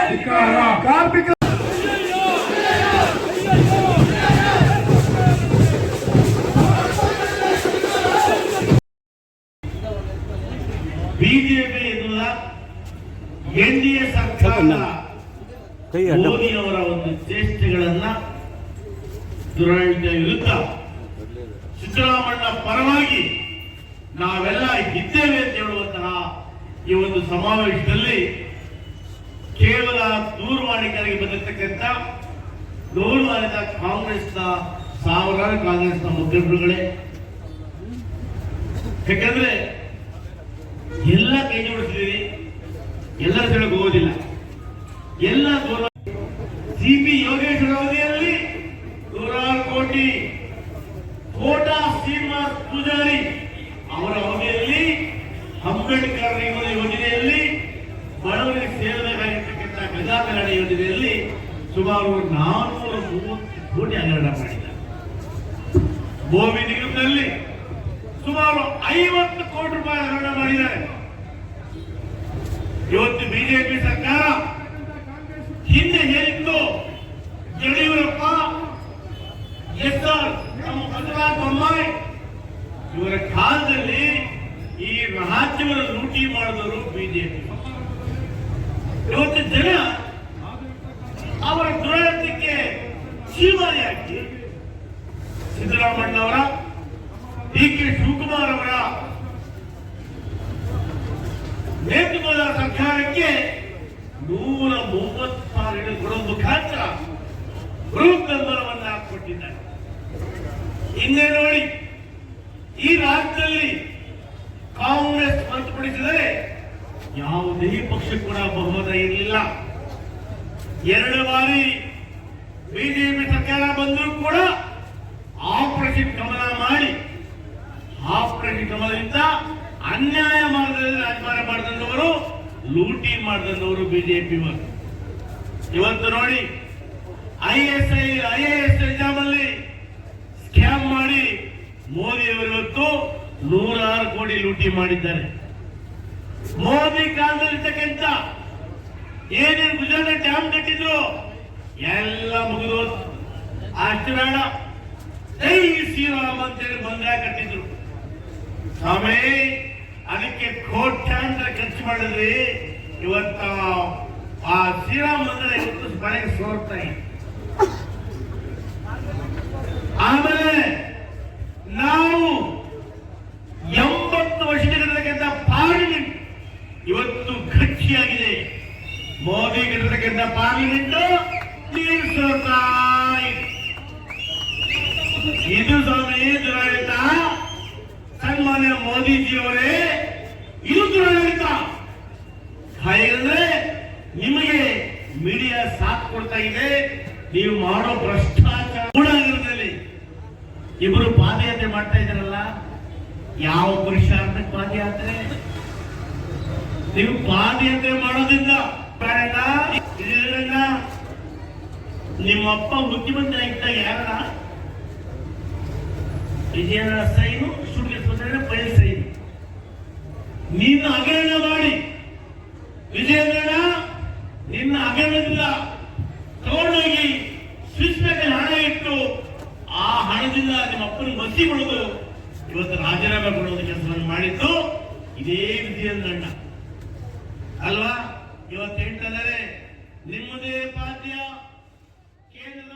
ಕಾರ್ಮಿಕ ಬಿಜೆಪಿ ಎನ್ನುವ ಎನ್ಡಿಎ ಸರ್ಕಾರದ ಮೋದಿಯವರ ಒಂದು ಚೇಷ್ಟೆಗಳನ್ನ ದುರಾಡಳಿತ ವಿರುದ್ಧ ಸಿದ್ದರಾಮಣ್ಣ ಪರವಾಗಿ ನಾವೆಲ್ಲ ಇದ್ದೇವೆ ಅಂತ ಹೇಳುವಂತಹ ಈ ಒಂದು ಸಮಾವೇಶದಲ್ಲಿ ಕೇವಲ ದೂರವಾಣಿಗಾಗಿ ಬಂದಿರತಕ್ಕಂಥ ಗೌರವಾನ್ವಿತ ಕಾಂಗ್ರೆಸ್ನ ಸಾವಿರಾರು ಕಾಂಗ್ರೆಸ್ನ ಮುಖಂಡರುಗಳೇ, ಯಾಕಂದ್ರೆ ಎಲ್ಲ ಕೈ ಜೋಡಿಸಿದ್ದೀರಿ, ಎಲ್ಲರ ಹೇಳಕ್ ಹೋಗೋದಿಲ್ಲ. ಎಲ್ಲ ಸಿಪಿ ಯೋಗೇಶ್ವರ ಅವಧಿಯಲ್ಲಿ 100 ಕೋಟಿ, ಕೋಟಾ ಶ್ರೀನಿವಾಸ್ ಪೂಜಾರಿ ಅವರ ಅವಧಿಯಲ್ಲಿ, ಅಂಬೇಡ್ಕರ್ ಯೋಜನೆಯಲ್ಲಿ, ಬಡವರಿಗೆ ಸೇರಬೇಕಾಗಿರ್ತಕ್ಕಂಥ ಗಜಾಕರಣ ಯೋಜನೆಯಲ್ಲಿ ಸುಮಾರು 430 ಕೋಟಿ ಹಗರಣ ಮಾಡಿದ್ದಾರೆ. ಭೂಮಿ ನಿಗಮದಲ್ಲಿ ಸುಮಾರು 50 ಕೋಟಿ ರೂಪಾಯಿ ಹಗರಣ ಮಾಡಿದ್ದಾರೆ. ಇವತ್ತು ಬಿಜೆಪಿ ಸರ್ಕಾರ ಹಿಂದೆ ಹೇಳಿತ್ತು, ಯಡಿಯೂರಪ್ಪ, ಎಸ್ಆರ್, ನಮ್ಮ ಬಸವರಾಜ ಬೊಮ್ಮಾಯಿ ಇವರ ಕಾಲದಲ್ಲಿ ಈ ರಾಜ್ಯವನ್ನು ಲೂಟಿ ಮಾಡಿದವರು ಬಿಜೆಪಿ. ಇವತ್ತು ಜನ ಅವರ ದುರಾಡಳಿತಕ್ಕೆ ಚೀಮಾರಿ ಹಾಕಿ ಸಿದ್ದರಾಮಣ್ಣ ಅವರ, ಡಿ.ಕೆ. ಶಿವಕುಮಾರ್ ಅವರ ನೇತೃತ್ವದ ಸರ್ಕಾರಕ್ಕೆ 136 ಕೊಡುವ ಮುಖಾಂತರ ಬೃಹತ್ ಬೆಂಬಲವನ್ನು ಕೊಟ್ಟಿದ್ದಾರೆ. ಇನ್ನೇ ನೋಡಿ, ಈ ರಾಜ್ಯದಲ್ಲಿ ಕಾಂಗ್ರೆಸ್ ಹೊರತುಪಡಿಸಿದರೆ ಯಾವುದೇ ಪಕ್ಷ ಕೂಡ ಬಹುಮತ ಇರಲಿಲ್ಲ. 2 ಬಾರಿ ಬಿಜೆಪಿ ಸರ್ಕಾರ ಬಂದರೂ ಕೂಡ ಆಪರೇಷನ್ ಕಮಲ ಮಾಡಿ, ಆಪರೇಷನ್ ಕಮಲದಿಂದ ಅನ್ಯಾಯ ಮಾರ್ಗದಲ್ಲಿ ರಾಜಕಾರಣ ಮಾಡಿದವರು, ಲೂಟಿ ಮಾಡಿದವರು ಬಿಜೆಪಿ. ಇವತ್ತು ನೋಡಿ, ಐಎಎಸ್ ಎಕ್ಸಾಮ್ ಅಲ್ಲಿ ಸ್ಕ್ಯಾಮ್ ಮಾಡಿ ಮೋದಿ ಅವರು ಇವತ್ತು 106 ಕೋಟಿ ಲೂಟಿ ಮಾಡಿದ್ದಾರೆ. ಮೋದಿ ಕಾಲದಲ್ಲಿರ್ತಕ್ಕಂಥ ಏನೇನು ಗುಜರಾತ್ ಡ್ಯಾಮ್ ಕಟ್ಟಿದ್ರು ಎಲ್ಲ ಮುಗಿದು, ಅಷ್ಟು ಬೇಡ, ಜೈ ಶ್ರೀರಾಮ್ ಅಂತೇಳಿ ಬಂಗಾರ ಕಟ್ಟಿದ್ರು. ಸ್ವಾಮಿ, ಅದಕ್ಕೆ ಕೋಟ್ಯಾಂತರ ಖರ್ಚು ಮಾಡಿದ್ರಿ. ಇವತ್ತ ಆ ಶ್ರೀರಾಮ ಮಂದಿರ ಇವತ್ತು ಮನೆಗೆ ಸೋರ್ತಾ ಇದೆ. ಆಮೇಲೆ ನಾವು 80 ವರ್ಷಗಳಿರ್ತಕ್ಕಂಥ ಪಾರ್ಲಿಮೆಂಟ್ ಇವತ್ತು ಗಟ್ಟಿಯಾಗಿದೆ. ಮೋದಿ ಕಟ್ಟಿರ್ತಕ್ಕಂಥ ಪಾರ್ಲಿಮೆಂಟ್ ನೀರು ಸೋರ್ತಾ ಇದೆ. ಇದು ಸ್ವಾಮಿ ದುರಾಡಳಿತ. ಸನ್ಮಾನ್ಯ ಮೋದಿಜಿಯವರೇ, ಇದು ದುರಾಡಳಿತ. ಹಾಗೆಂದ್ರೆ ನಿಮಗೆ ಮೀಡಿಯಾ ಸಾಥ್ ಕೊಡ್ತಾ ಇದೆ. ನೀವು ಮಾಡೋ ಭ್ರಷ್ಟಾಚಾರ ಗೂಢಾಗಿರೋದ್ರಲ್ಲಿ ಇಬ್ಬರು ಪಾದಯಾತ್ರೆ ಮಾಡ್ತಾ ಇದ್ದಾರಲ್ಲ, ಯಾವ ಪುರುಷಾರ್ಥಕ್ಕೆ ಪಾದಯಾತ್ರೆ? ನೀವು ಪಾದಯಾತ್ರೆ ಮಾಡೋದ್ರಿಂದ ನಿಮ್ಮಪ್ಪ ಮುಖ್ಯಮಂತ್ರಿ ಆಗಿದ್ದಾಗ ಯಾರನ್ನ ವಿಜಯನ ಸೈನು, ಸುಳ್ಳು ಪೈಲ್ ಸೈನು ನೀನು ಹಗರಣ ಮಾಡಿ, ವಿಜಯೇಂದ್ರನ ನಿನ್ನ ಹಗರಣದಿಂದ ತಗೊಂಡೋಗಿ ಸ್ವಿಸ್ ಬ್ಯಾಂಕ್ ಹಣ ಇಟ್ಟು ಆ ಹಣದಿಂದ ನಿಮ್ಮ ಅಪ್ಪನ ಮಸಿ ಕೊಡೋದು, ಇವತ್ತು ರಾಜೀನಾಮೆ ಕೊಡೋದು ಕೆಲಸವನ್ನು ಮಾಡಿದ್ದು ಇದೇ ವಿಜಯೇಂದ್ರಣ್ಣ ಅಲ್ವಾ? ಇವತ್ತು ಹೇಳ್ತಾ ಇದ್ದಾರೆ, ನಿಮ್ಮದೇ ಪಾದ್ಯ ಕೇಂದ್ರದ